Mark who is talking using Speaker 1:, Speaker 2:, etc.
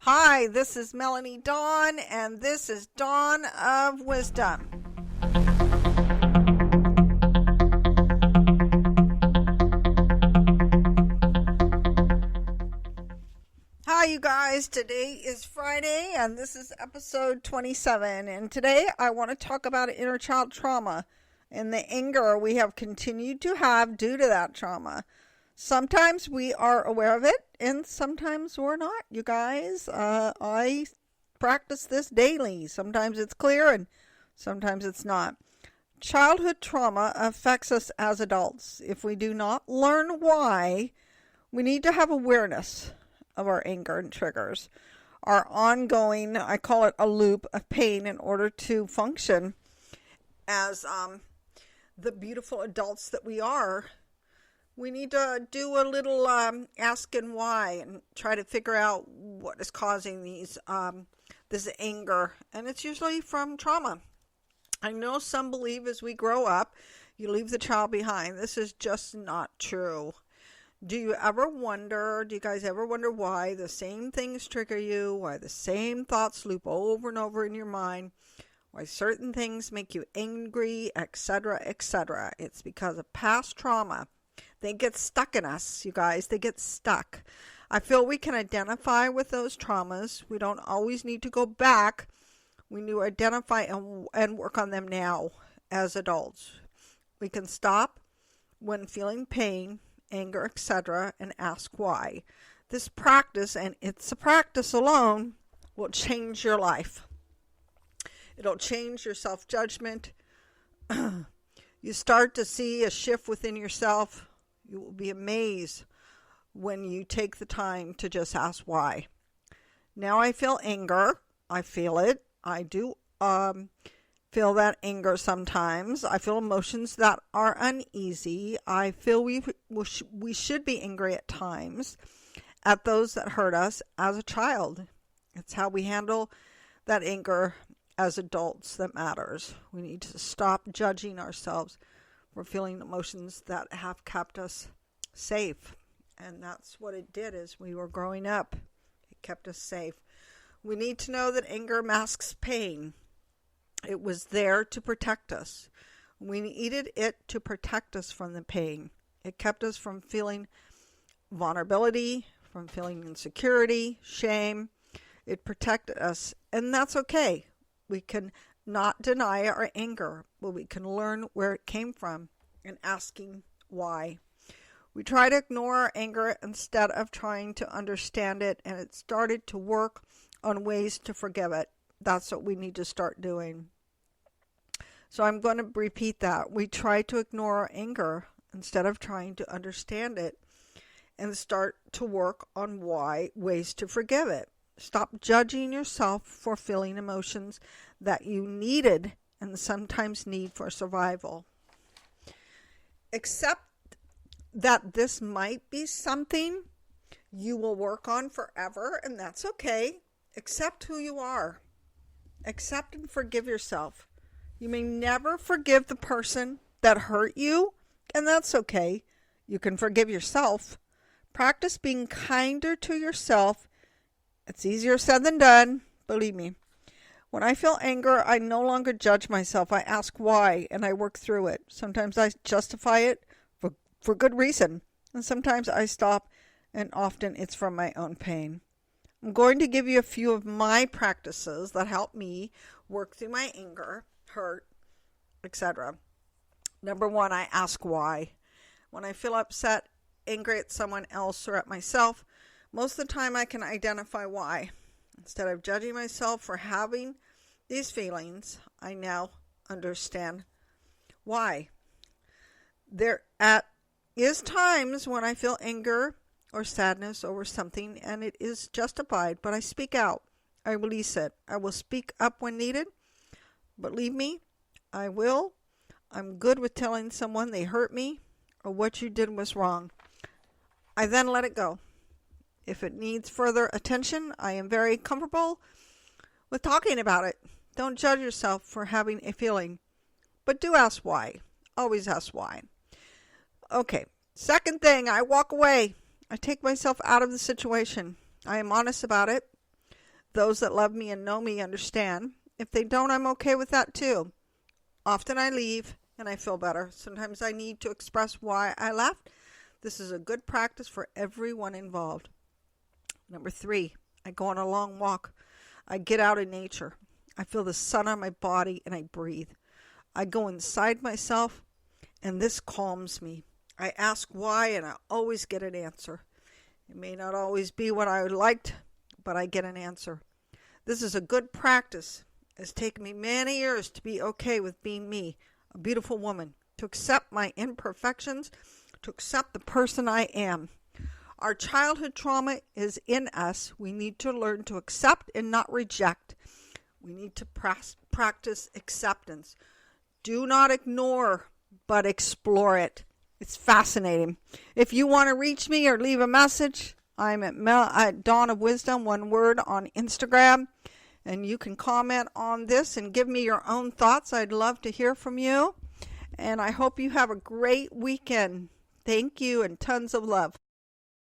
Speaker 1: Hi, this is Melanie Dawn, and this is Dawn of Wisdom. Hi, you guys. Today is Friday, and this is episode 27. And today I want to talk about inner child trauma and the anger we have continued to have due to that trauma. Sometimes we are aware of it, and sometimes we're not, you guys. I practice this daily. Sometimes it's clear, and sometimes it's not. Childhood trauma affects us as adults. If we do not learn why, we need to have awareness of our anger and triggers. Our ongoing, I call it a loop of pain, in order to function as the beautiful adults that we are. We need to do a little asking why and try to figure out what is causing this anger. And it's usually from trauma. I know some believe as we grow up, you leave the child behind. This is just not true. Do you guys ever wonder why the same things trigger you, why the same thoughts loop over and over in your mind, why certain things make you angry, etc., etc.? It's because of past trauma. They get stuck in us, you guys. They get stuck. I feel we can identify with those traumas. We don't always need to go back. We need to identify and work on them now as adults. We can stop when feeling pain, anger, etc., and ask why. This practice, and it's a practice alone, will change your life. It'll change your self-judgment. You start to see a shift within yourself. You will be amazed when you take the time to just ask why. Now I feel anger. I feel it. I do feel that anger sometimes. I feel emotions that are uneasy. I feel we should be angry at times at those that hurt us as a child. It's how we handle that anger as adults that matters. We need to stop judging ourselves for feeling emotions that have kept us safe. And that's what it did as we were growing up. It kept us safe. We need to know that anger masks pain. It was there to protect us. We needed it to protect us from the pain. It kept us from feeling vulnerability, from feeling insecurity, shame. It protected us, and that's okay. We can not deny our anger, but we can learn where it came from and asking why. We try to ignore our anger instead of trying to understand it, and it started to work on ways to forgive it. That's what we need to start doing. So I'm going to repeat that. We try to ignore our anger instead of trying to understand it, and start to work on ways to forgive it. Stop judging yourself for feeling emotions that you needed and sometimes need for survival. Accept that this might be something you will work on forever, and that's okay. Accept who you are. Accept and forgive yourself. You may never forgive the person that hurt you, and that's okay. You can forgive yourself. Practice being kinder to yourself. It's easier said than done, believe me. When I feel anger, I no longer judge myself. I ask why, and I work through it. Sometimes I justify it for good reason, and sometimes I stop, and often it's from my own pain. I'm going to give you a few of my practices that help me work through my anger, hurt, etc. Number one, I ask why. When I feel upset, angry at someone else or at myself, most of the time I can identify why. Instead of judging myself for having these feelings, I now understand why. There is times when I feel anger or sadness over something and it is justified, but I speak out. I release it. I will speak up when needed. Believe me, I will. I'm good with telling someone they hurt me or what you did was wrong. I then let it go. If it needs further attention, I am very comfortable with talking about it. Don't judge yourself for having a feeling, but do ask why. Always ask why. Okay, second thing, I walk away. I take myself out of the situation. I am honest about it. Those that love me and know me understand. If they don't, I'm okay with that too. Often I leave and I feel better. Sometimes I need to express why I left. This is a good practice for everyone involved. Number 3, I go on a long walk. I get out in nature. I feel the sun on my body and I breathe. I go inside myself and this calms me. I ask why and I always get an answer. It may not always be what I would like, but I get an answer. This is a good practice. It's taken me many years to be okay with being me, a beautiful woman, to accept my imperfections, to accept the person I am. Our childhood trauma is in us. We need to learn to accept and not reject. We need to practice acceptance. Do not ignore, but explore it. It's fascinating. If you want to reach me or leave a message, I'm at Dawn of Wisdom, one word, on Instagram. And you can comment on this and give me your own thoughts. I'd love to hear from you. And I hope you have a great weekend. Thank you and tons of love.